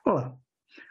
Olá.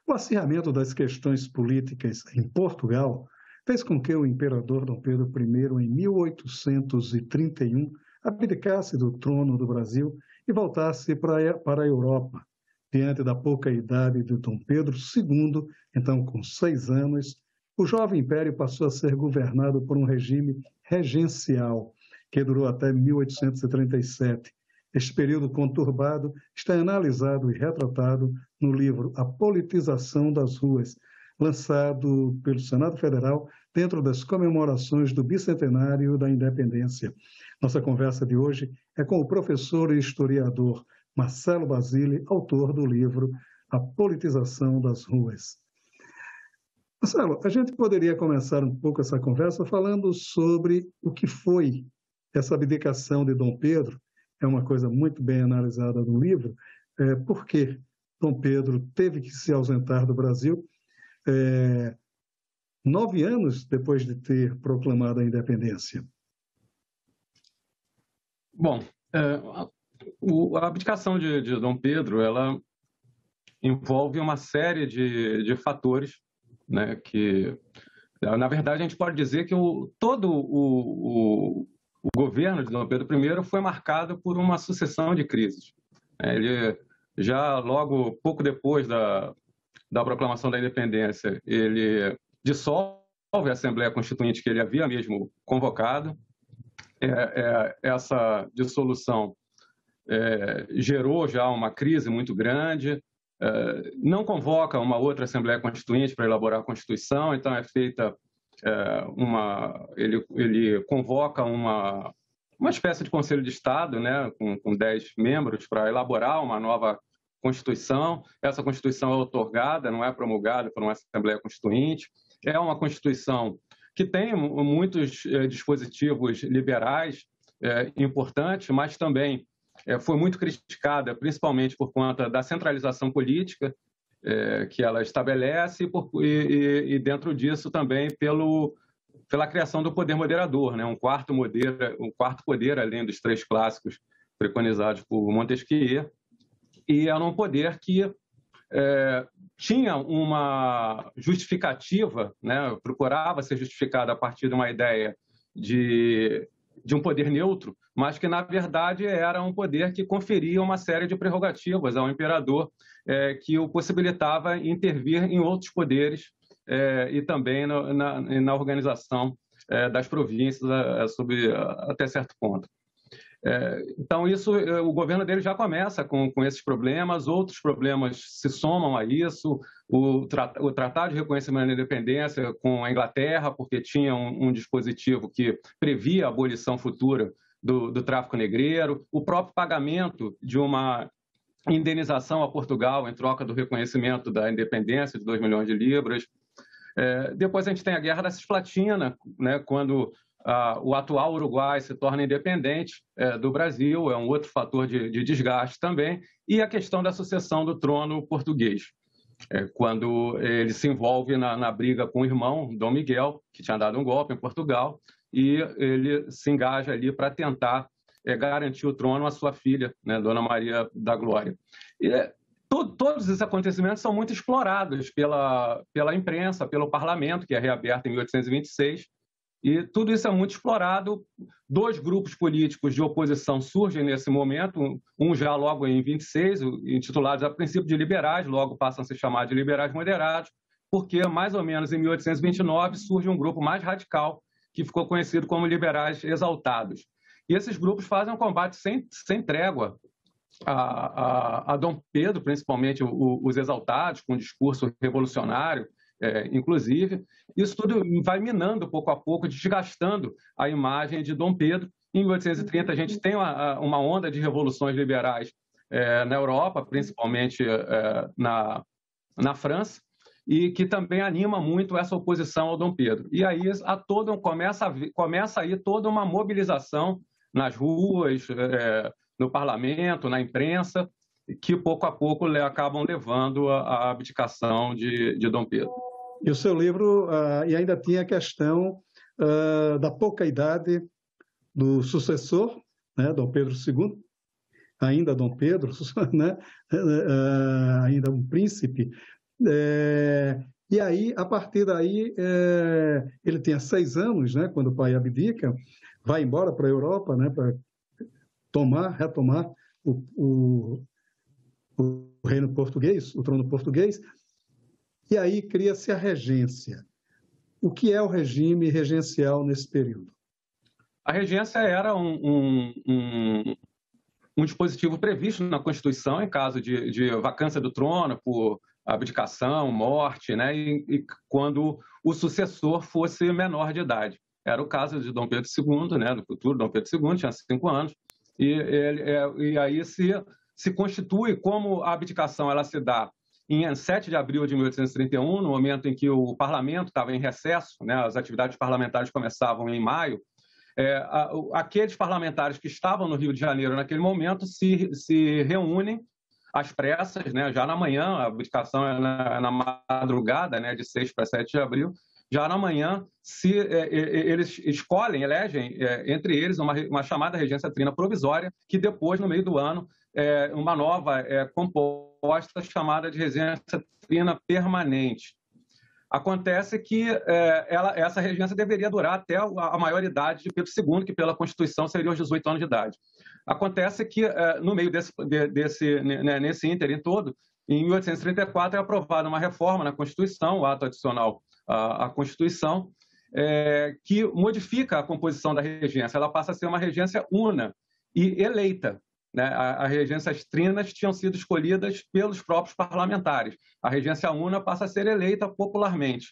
O acirramento das questões políticas em Portugal fez com que o imperador Dom Pedro I, em 1831, abdicasse do trono do Brasil e voltasse para a Europa. Diante da pouca idade de Dom Pedro II, então com 6 anos, o jovem império passou a ser governado por um regime regencial, que durou até 1837. Este período conturbado está analisado e retratado no livro A Politização das Ruas, lançado pelo Senado Federal dentro das comemorações do bicentenário da independência. Nossa conversa de hoje é com o professor e historiador Marcelo Basile, autor do livro A Politização das Ruas. Marcelo, a gente poderia começar um pouco essa conversa falando sobre o que foi essa abdicação de Dom Pedro. É uma coisa muito bem analisada no livro, porque Dom Pedro teve que se ausentar do Brasil 9 anos depois de ter proclamado a independência. Bom, a abdicação de Dom Pedro, ela envolve uma série de fatores, né, que, na verdade, a gente pode dizer que todo o governo de Dom Pedro I foi marcado por uma sucessão de crises. Ele, já logo pouco depois da proclamação da independência, ele dissolve a Assembleia Constituinte que ele havia mesmo convocado. Essa dissolução gerou já uma crise muito grande, não convoca uma outra Assembleia Constituinte para elaborar a Constituição, então é feita ele convoca uma espécie de Conselho de Estado, né, com 10 membros para elaborar uma nova Constituição. Essa Constituição é outorgada, não é promulgada por uma Assembleia Constituinte. É uma Constituição que tem muitos dispositivos liberais importantes, mas também foi muito criticada, principalmente por conta da centralização política que ela estabelece e dentro disso também pela criação do poder moderador, né? um quarto poder além dos 3 clássicos preconizados por Montesquieu, e era um poder que tinha uma justificativa, né? procurava ser justificada a partir de uma ideia de um poder neutro, mas que, na verdade, era um poder que conferia uma série de prerrogativas ao imperador, que o possibilitava intervir em outros poderes e também na organização das províncias até certo ponto. Então, o governo dele já começa com esses problemas, outros problemas se somam a isso, o Tratado de Reconhecimento da Independência com a Inglaterra, porque tinha um dispositivo que previa a abolição futura do tráfico negreiro, o próprio pagamento de uma indenização a Portugal em troca do reconhecimento da independência de 2 milhões de libras. Depois a gente tem a Guerra da Cisplatina, né, quando o atual Uruguai se torna independente do Brasil, é um outro fator de desgaste também, e a questão da sucessão do trono português, quando ele se envolve na briga com o irmão, Dom Miguel, que tinha dado um golpe em Portugal, e ele se engaja ali para tentar garantir o trono à sua filha, né, Dona Maria da Glória. Todos esses acontecimentos são muito explorados pela imprensa, pelo parlamento, que é reaberto em 1826, e tudo isso é muito explorado. 2 grupos políticos de oposição surgem nesse momento, um já logo em 26, intitulados a princípio de liberais, logo passam a se chamar de liberais moderados, porque mais ou menos em 1829 surge um grupo mais radical, que ficou conhecido como liberais exaltados. E esses grupos fazem um combate sem trégua a Dom Pedro, principalmente os exaltados, com um discurso revolucionário, inclusive. Isso tudo vai minando pouco a pouco, desgastando a imagem de Dom Pedro. Em 1830 a gente tem uma onda de revoluções liberais na Europa, principalmente na França, e que também anima muito essa oposição ao Dom Pedro. E aí começa aí toda uma mobilização nas ruas, no parlamento, na imprensa, que pouco a pouco acabam levando à abdicação de Dom Pedro. E o seu livro e ainda tinha a questão da pouca idade do sucessor, né, Dom Pedro II, ainda Dom Pedro, né? Ainda um príncipe. E aí, a partir daí, ele tinha 6 anos, né? Quando o pai abdica, vai embora para a Europa, né? Para retomar o reino português, o trono português, e aí cria-se a regência. O que é o regime regencial nesse período? A regência era um dispositivo previsto na Constituição em caso de vacância do trono por abdicação, morte, né? E quando o sucessor fosse menor de idade. Era o caso de Dom Pedro II, né? Do futuro Dom Pedro II, tinha 5 anos, e aí se constitui, como a abdicação ela se dá em 7 de abril de 1831, no momento em que o parlamento estava em recesso, né, as atividades parlamentares começavam em maio, aqueles parlamentares que estavam no Rio de Janeiro naquele momento se reúnem às pressas, né, já na manhã, a abdicação é na madrugada, né, de 6 para 7 de abril, já na manhã eles elegem entre eles uma chamada regência trina provisória, que depois, no meio do ano, uma nova composta chamada de regência trina permanente. Acontece que essa regência deveria durar até a maioridade de Pedro II, que pela Constituição seria os 18 anos de idade. Acontece que, no meio nesse ínterim todo, em 1834 é aprovada uma reforma na Constituição, o ato adicional à Constituição, que modifica a composição da regência. Ela passa a ser uma regência una e eleita. Né? As regências trinas tinham sido escolhidas pelos próprios parlamentares. A regência una passa a ser eleita popularmente.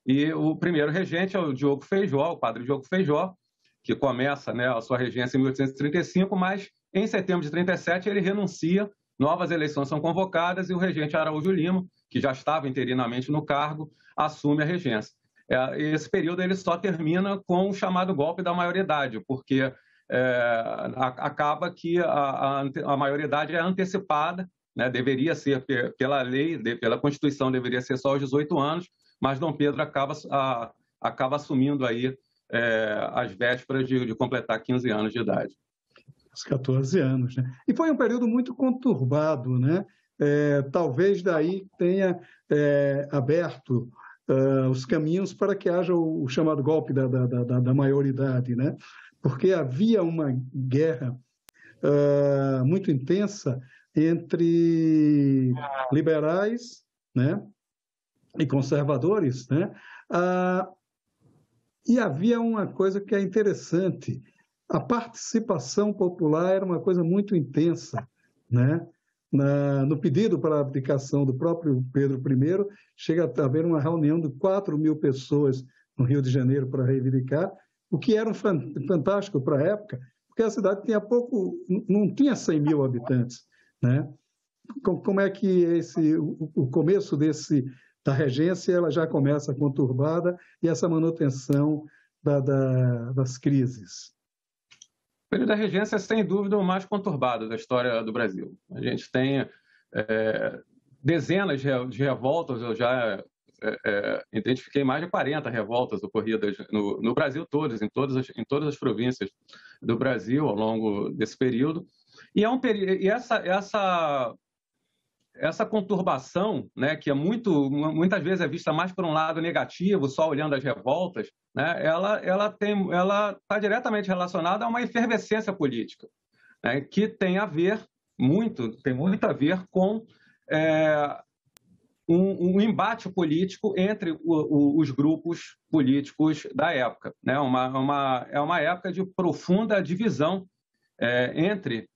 E o primeiro regente é o Diogo Feijó, o padre Diogo Feijó, que começa, né, a sua regência em 1835, mas em setembro de 37 ele renuncia, novas eleições são convocadas e o regente Araújo Lima, que já estava interinamente no cargo, assume a regência. Esse período ele só termina com o chamado golpe da maioridade, porque acaba que a maioridade é antecipada, né? Deveria ser, pela lei, pela Constituição, deveria ser só aos 18 anos, mas Dom Pedro acaba assumindo aí às vésperas de completar 15 anos de idade. Os 14 anos, né? E foi um período muito conturbado, né? Talvez daí tenha aberto os caminhos para que haja o chamado golpe da maioridade, né? Porque havia uma guerra muito intensa entre liberais, né, e conservadores, né? E havia uma coisa que é interessante: a participação popular era uma coisa muito intensa, né? No pedido para a abdicação do próprio Pedro I, chega a haver uma reunião de 4.000 pessoas no Rio de Janeiro para reivindicar, o que era fantástico para a época, porque a cidade tinha não tinha 100.000 habitantes, né? Como é que o começo da regência ela já começa conturbada e essa manutenção das crises? O período da regência é, sem dúvida, o mais conturbado da história do Brasil. A gente tem dezenas de revoltas, eu já identifiquei mais de 40 revoltas ocorridas no Brasil todo, em todas as províncias do Brasil ao longo desse período. E essa conturbação, né, que muitas vezes é vista mais por um lado negativo, só olhando as revoltas, né, ela está diretamente relacionada a uma efervescência política, né, que tem muito a ver com um embate político entre os grupos políticos da época, né? É uma época de profunda divisão entre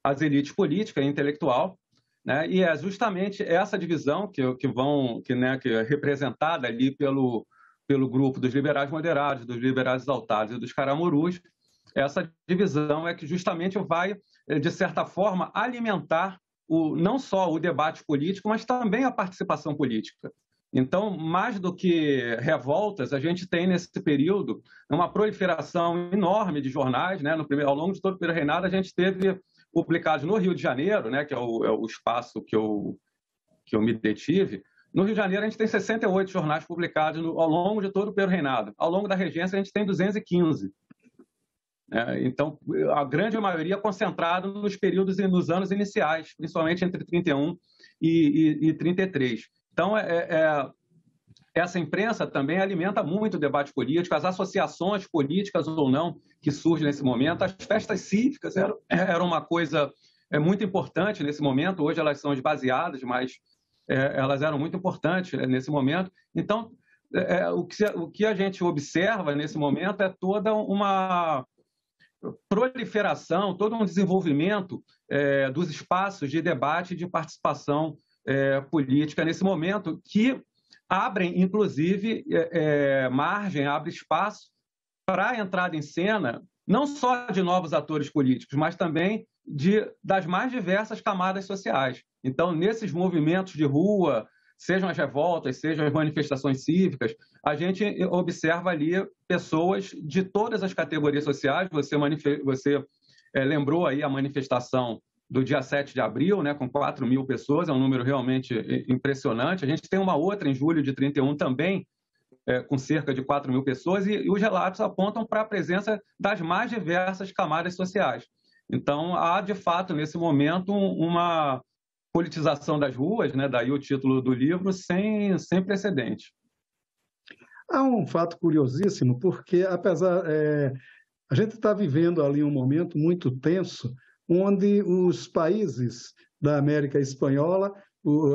as elites política e intelectual, né? E é justamente essa divisão que é representada ali pelo grupo dos liberais moderados, dos liberais exaltados e dos caramurus. Essa divisão é que justamente vai, de certa forma, alimentar não só o debate político, mas também a participação política. Então, mais do que revoltas, a gente tem nesse período uma proliferação enorme de jornais, né? Ao longo de todo o primeiro reinado, a gente teve publicados no Rio de Janeiro, né? Que é o espaço que eu me detive. No Rio de Janeiro, a gente tem 68 jornais publicados ao longo de todo o primeiro reinado. Ao longo da regência, a gente tem 215. Então, a grande maioria concentrada nos anos iniciais, principalmente entre 31 e 33. Então, essa imprensa também alimenta muito o debate político, as associações políticas ou não que surgem nesse momento, as festas cívicas eram uma coisa muito importante nesse momento, hoje elas são esvaziadas, mas elas eram muito importantes nesse momento. Então, o que a gente observa nesse momento é toda uma proliferação, todo um desenvolvimento dos espaços de debate e de participação política nesse momento, que abrem, inclusive, margem, abre espaço para a entrada em cena, não só de novos atores políticos, mas também das mais diversas camadas sociais. Então, nesses movimentos de rua, sejam as revoltas, sejam as manifestações cívicas, a gente observa ali pessoas de todas as categorias sociais. Você lembrou aí a manifestação do dia 7 de abril, né, com 4 mil pessoas, é um número realmente impressionante. A gente tem uma outra em julho de 31 também, com cerca de 4 mil pessoas, e os relatos apontam para a presença das mais diversas camadas sociais. Então, há, de fato, nesse momento, uma politização das ruas, né, daí o título do livro, sem precedente. Há um fato curiosíssimo, porque a gente está vivendo ali um momento muito tenso, onde os países da América Espanhola,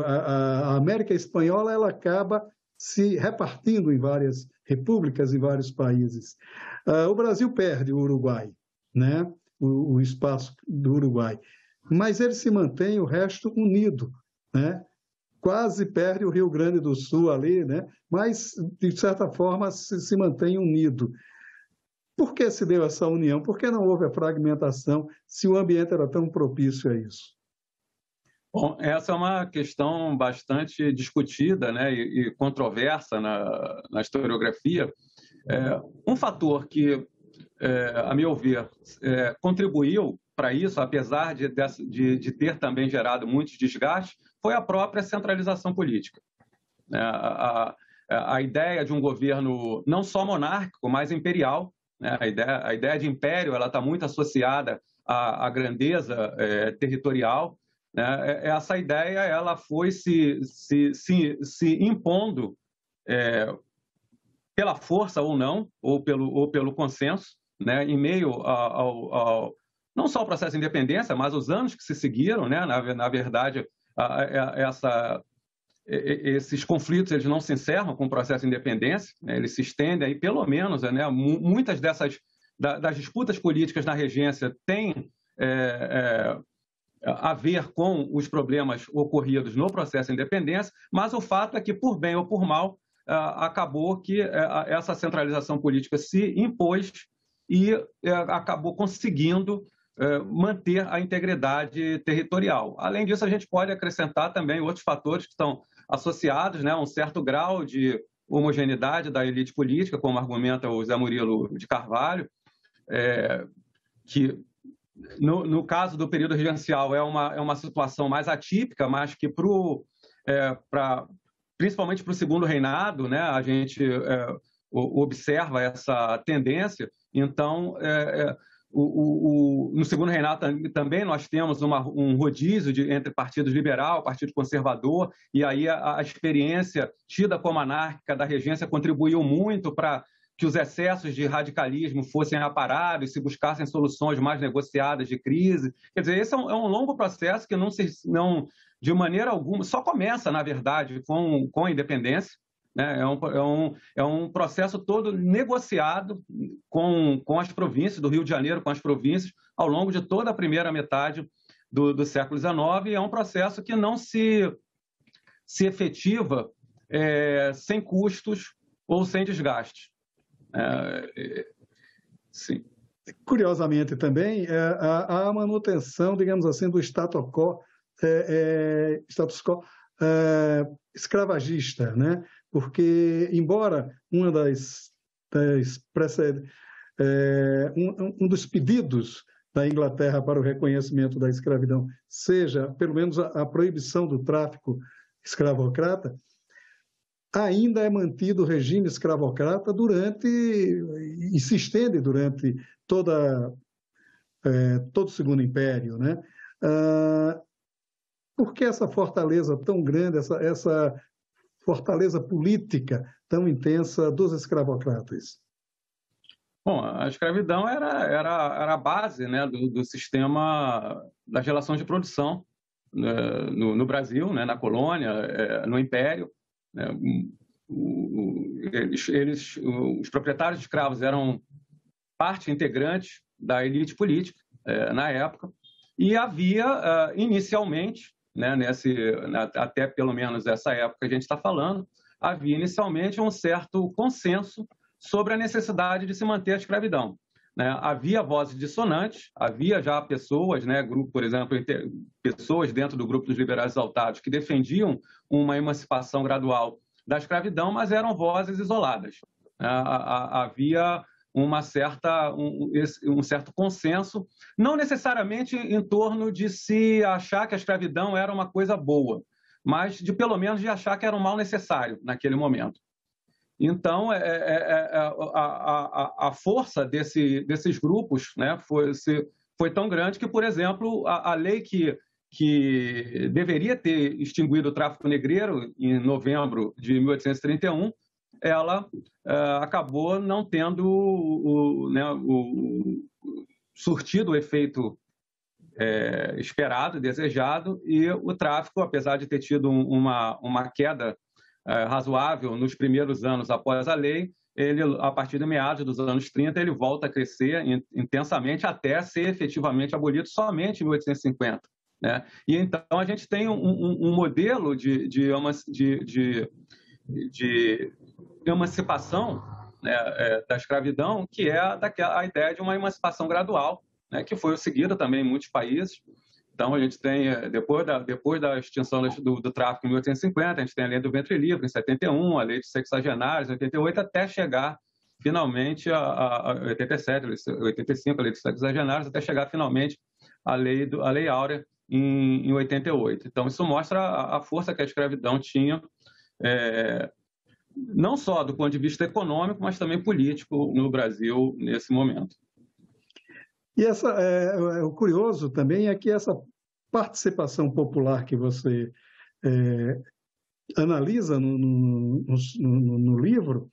a América Espanhola, ela acaba se repartindo em várias repúblicas, em vários países. O Brasil perde o Uruguai, né? O espaço do Uruguai, mas ele se mantém o resto unido, né? Quase perde o Rio Grande do Sul ali, né? Mas, de certa forma, se mantém unido. Por que se deu essa união? Por que não houve a fragmentação, se o ambiente era tão propício a isso? Bom, essa é uma questão bastante discutida, né, e controversa na historiografia. Um fator que, a meu ver, contribuiu para isso, apesar de ter também gerado muitos desgastes, foi a própria centralização política. A ideia de um governo não só monárquico, mas imperial, né? A ideia de império está muito associada à grandeza territorial, né? Essa ideia ela foi se impondo pela força ou não, ou pelo consenso, né? Em meio ao não só ao processo de independência, mas os anos que se seguiram, né? Na verdade, esses conflitos eles não se encerram com o processo de independência, né? Eles se estendem aí, pelo menos, né? Muitas das disputas políticas na regência têm a ver com os problemas ocorridos no processo de independência, mas o fato é que, por bem ou por mal, acabou que essa centralização política se impôs e acabou conseguindo manter a integridade territorial. Além disso, a gente pode acrescentar também outros fatores que estão associados, né, a um certo grau de homogeneidade da elite política, como argumenta o Zé Murilo de Carvalho, que no caso do período regencial é uma situação mais atípica, mas que principalmente para o segundo reinado, né, a gente observa essa tendência. Então, no segundo reinado também nós temos um rodízio entre partido liberal, partido conservador, e aí a experiência tida como anárquica da regência contribuiu muito para que os excessos de radicalismo fossem aparados, se buscassem soluções mais negociadas de crise. Quer dizer, esse é um longo processo que não de maneira alguma, só começa, na verdade, com a independência, né? É um processo todo negociado com as províncias, do Rio de Janeiro com as províncias, ao longo de toda a primeira metade do século XIX, e é um processo que não se efetiva sem custos ou sem desgaste. Sim. Curiosamente também, a manutenção, digamos assim, do status quo escravagista, né? Porque, embora um dos pedidos da Inglaterra para o reconhecimento da escravidão seja, pelo menos, a proibição do tráfico escravocrata, ainda é mantido o regime escravocrata e se estende durante todo o Segundo Império, né? Por que essa fortaleza tão grande, essa fortaleza política tão intensa dos escravocratas? Bom, a escravidão era a base, né, do sistema das relações de produção no Brasil, né, na colônia, no Império. Né, os proprietários de escravos eram parte integrante da elite política na época, e havia inicialmente, né, até pelo menos essa época que a gente está falando, havia inicialmente um certo consenso sobre a necessidade de se manter a escravidão. Né? Havia vozes dissonantes, havia já pessoas, né, grupo, por exemplo, pessoas dentro do grupo dos liberais exaltados que defendiam uma emancipação gradual da escravidão, mas eram vozes isoladas. Havia um certo consenso, não necessariamente em torno de se achar que a escravidão era uma coisa boa, mas de pelo menos de achar que era um mal necessário naquele momento. Então, a força desses grupos, né, foi tão grande que, por exemplo, a lei que deveria ter extinguido o tráfico negreiro em novembro de 1831, ela acabou não tendo surtido o efeito esperado, desejado, e o tráfico, apesar de ter tido uma queda razoável nos primeiros anos após a lei, ele, a partir de meados dos anos 30, ele volta a crescer intensamente até ser efetivamente abolido somente em 1850. Né? E então a gente tem um modelo de emancipação, né, da escravidão, que é a ideia de uma emancipação gradual, né, que foi seguida também em muitos países. Então, a gente tem, depois da extinção do tráfico em 1850, a gente tem a lei do ventre livre, em 71, a lei dos sexagenários, em 88, até chegar, finalmente, a 87, 85, a lei dos sexagenários, até chegar, finalmente, a lei áurea, em 88. Então, isso mostra a força que a escravidão tinha, não só do ponto de vista econômico, mas também político no Brasil nesse momento. E o curioso também é que essa participação popular que você analisa no livro,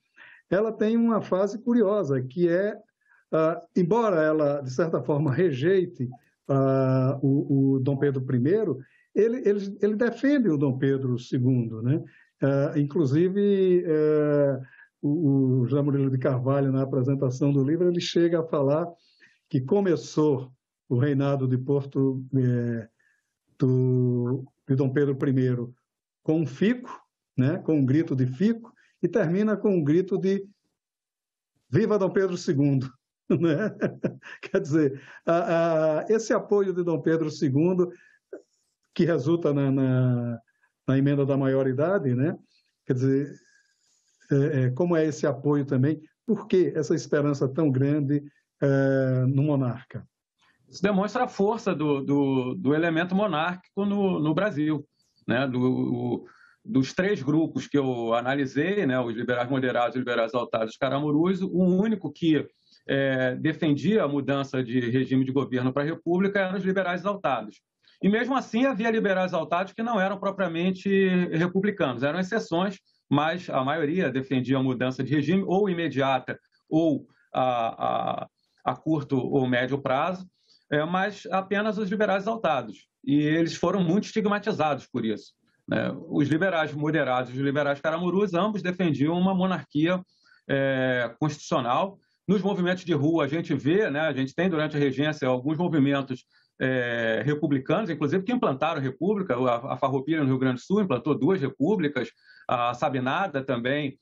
ela tem uma fase curiosa, que embora ela, de certa forma, rejeite o Dom Pedro I, ele defende o Dom Pedro II, né? Inclusive, o José Murilo de Carvalho, na apresentação do livro, ele chega a falar que começou o reinado de de Dom Pedro I com um fico, né, com um grito de fico, e termina com um grito de Viva Dom Pedro II. Né? Quer dizer, esse apoio de Dom Pedro II, que resulta na emenda da maioridade, né? Quer dizer, como é esse apoio também? Por que essa esperança tão grande no monarca? Isso demonstra a força do elemento monárquico no Brasil, né? Dos três grupos que eu analisei, né? Os liberais moderados, os liberais exaltados, os caramurus, o único que defendia a mudança de regime de governo para a república eram os liberais exaltados. E mesmo assim havia liberais exaltados que não eram propriamente republicanos, eram exceções, mas a maioria defendia a mudança de regime ou imediata ou a curto ou médio prazo, mas apenas os liberais exaltados. E eles foram muito estigmatizados por isso. Né? Os liberais moderados e os liberais caramurus, ambos defendiam uma monarquia constitucional. Nos movimentos de rua, a gente vê, né, a gente tem durante a regência alguns movimentos republicanos, inclusive, que implantaram a república. A Farroupilha, no Rio Grande do Sul, implantou 2 repúblicas. A Sabinada também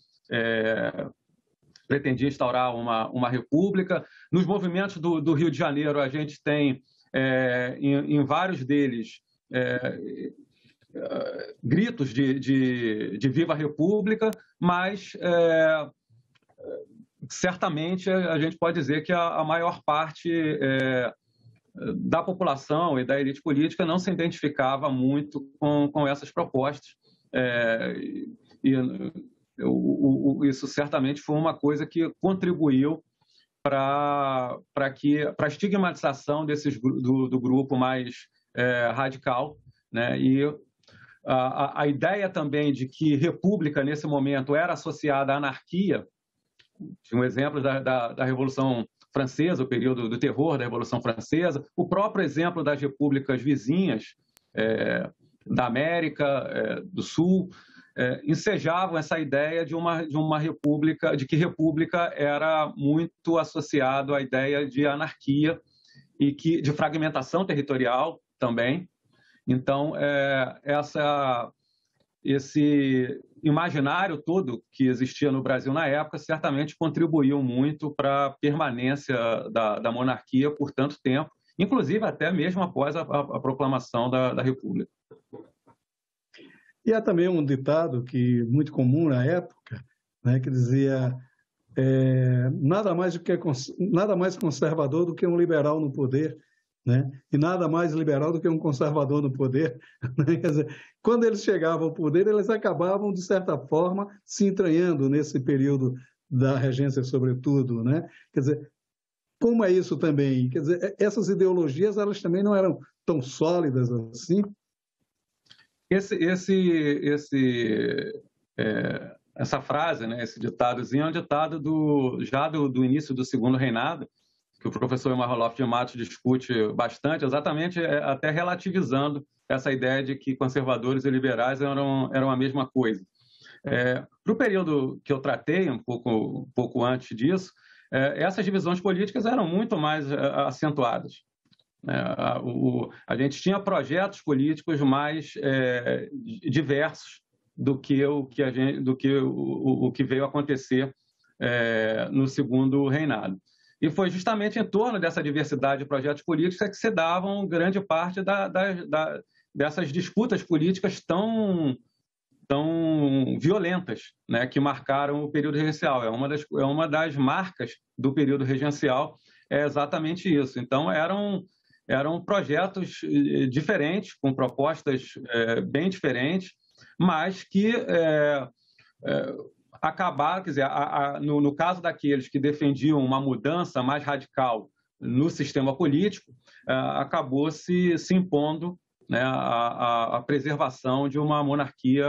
pretendia instaurar uma república. Nos movimentos do Rio de Janeiro, a gente tem, em vários deles, gritos de Viva a República, mas certamente a gente pode dizer que a maior parte da população e da elite política não se identificava muito com essas propostas. isso certamente foi uma coisa que contribuiu para a estigmatização do grupo mais radical, né? E a ideia também de que república, nesse momento, era associada à anarquia, um exemplo da Revolução Francesa, o período do terror da Revolução Francesa, o próprio exemplo das repúblicas vizinhas da América do Sul, ensejavam essa ideia de uma república, de que república era muito associado à ideia de anarquia e de fragmentação territorial também. Então, esse imaginário todo que existia no Brasil na época certamente contribuiu muito para a permanência da monarquia por tanto tempo, inclusive até mesmo após a proclamação da República. E há também um ditado muito comum na época, né, que dizia nada mais conservador do que um liberal no poder, né? E nada mais liberal do que um conservador no poder. Né? Quer dizer, quando eles chegavam ao poder, eles acabavam, de certa forma, se entranhando nesse período da regência, sobretudo. Né? Quer dizer, como é isso também? Quer dizer, essas ideologias, elas também não eram tão sólidas assim? Essa frase, né, esse ditadozinho, é um ditado já do início do segundo reinado, que o professor Elmar Roloff de Matos discute bastante, exatamente até relativizando essa ideia de que conservadores e liberais eram a mesma coisa. Para o período que eu tratei, um pouco antes disso, essas divisões políticas eram muito mais acentuadas. A gente tinha projetos políticos mais diversos do que o que veio a acontecer no segundo reinado. E foi justamente em torno dessa diversidade de projetos políticos que se davam grande parte dessas disputas políticas tão violentas, né, que marcaram o período regencial. É uma das marcas do período regencial, é exatamente isso. Então, eram projetos diferentes, com propostas bem diferentes, mas que acabaram, quer dizer, no caso daqueles que defendiam uma mudança mais radical no sistema político, acabou se impondo, né, a preservação de uma monarquia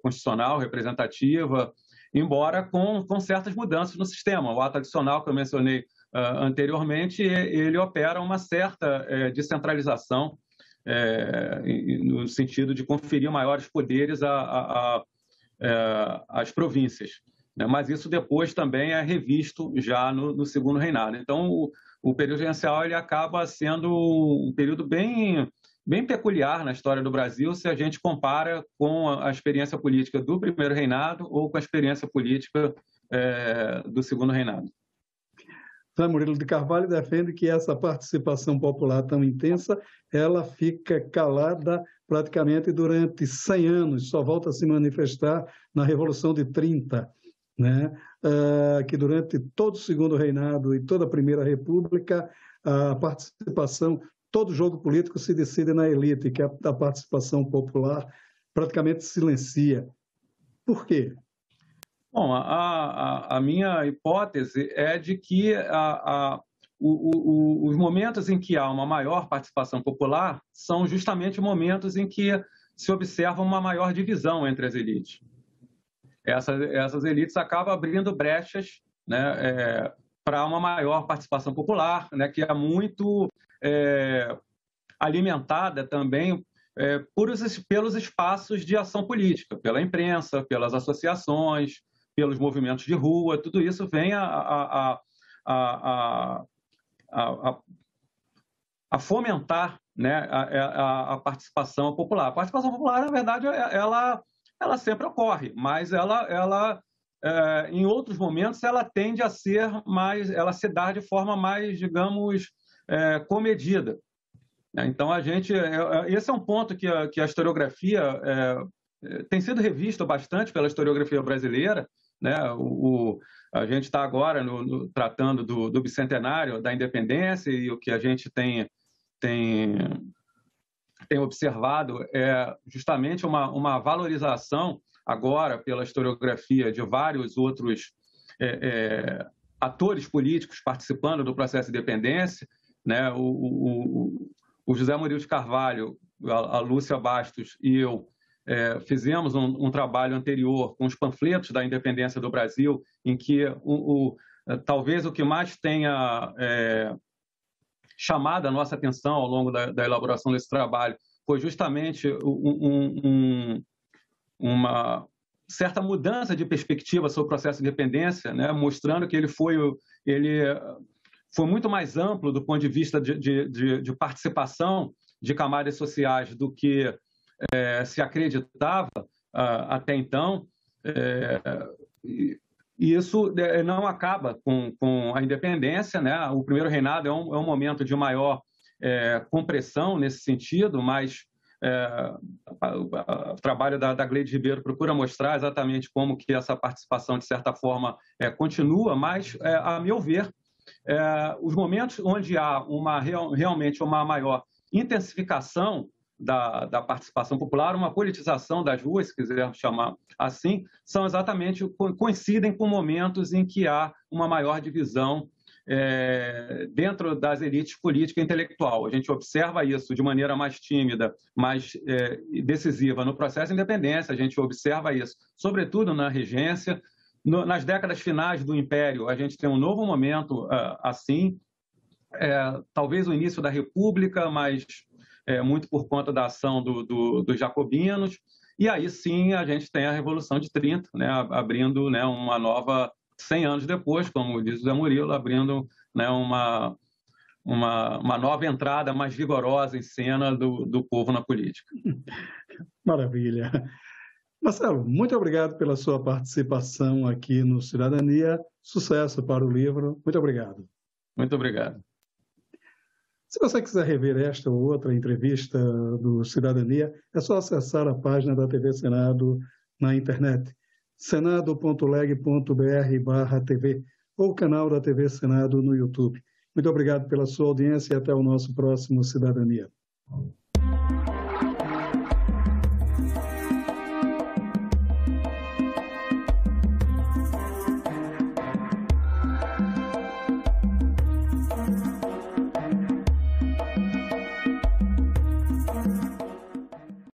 constitucional, representativa, embora com certas mudanças no sistema. O ato adicional que eu mencionei anteriormente, ele opera uma certa descentralização, no sentido de conferir maiores poderes às províncias. Mas isso depois também é revisto já no segundo reinado. Então, o período regencial ele acaba sendo um período bem peculiar na história do Brasil, se a gente compara com a experiência política do primeiro reinado ou com a experiência política do segundo reinado. Murilo de Carvalho defende que essa participação popular tão intensa, ela fica calada praticamente durante 100 anos, só volta a se manifestar na Revolução de 30, né? Que durante todo o segundo reinado e toda a Primeira República, a participação, todo o jogo político se decide na elite, que a participação popular praticamente silencia. Por quê? Bom, a minha hipótese é de que os momentos em que há uma maior participação popular são justamente momentos em que se observa uma maior divisão entre as elites. Essas elites acabam abrindo brechas, né, para uma maior participação popular, né, que é muito alimentada também pelos espaços de ação política, pela imprensa, pelas associações, pelos movimentos de rua. Tudo isso vem a fomentar, né, a participação popular. A participação popular, na verdade, ela sempre ocorre, mas ela em outros momentos, ela tende a ser ela se dá de forma mais, digamos, comedida. Então, esse é um ponto que a historiografia tem sido revista bastante pela historiografia brasileira, né? A gente está agora tratando do bicentenário da independência, e o que a gente tem observado é justamente uma valorização agora pela historiografia de vários outros atores políticos participando do processo de independência, né? O José Murilo de Carvalho, a Lúcia Bastos e eu fizemos um trabalho anterior com os panfletos da independência do Brasil, em que talvez o que mais tenha chamado a nossa atenção ao longo da elaboração desse trabalho foi justamente uma certa mudança de perspectiva sobre o processo de independência, né? Mostrando que ele foi muito mais amplo do ponto de vista de participação de camadas sociais do que se acreditava até então. E isso não acaba com a independência, né? O primeiro reinado é um momento de maior compressão nesse sentido, mas o trabalho da Gleide Ribeiro procura mostrar exatamente como que essa participação, de certa forma, continua, mas, a meu ver, os momentos onde há realmente uma maior intensificação da participação popular, uma politização das ruas, se quisermos chamar assim, coincidem com momentos em que há uma maior divisão dentro das elites política e intelectual. A gente observa isso de maneira mais tímida, mais decisiva no processo de independência, a gente observa isso, sobretudo na regência. Nas décadas finais do Império, a gente tem um novo momento assim, talvez o início da República, mas muito por conta da ação dos jacobinos, e aí sim a gente tem a Revolução de 30, né, abrindo, né, uma nova, 100 anos depois, como diz o Zé Murilo, abrindo, né, uma nova entrada mais vigorosa em cena do povo na política. Maravilha. Marcelo, muito obrigado pela sua participação aqui no Cidadania. Sucesso para o livro. Muito obrigado. Muito obrigado. Se você quiser rever esta ou outra entrevista do Cidadania, é só acessar a página da TV Senado na internet, senado.leg.br/TV, ou o canal da TV Senado no YouTube. Muito obrigado pela sua audiência e até o nosso próximo Cidadania.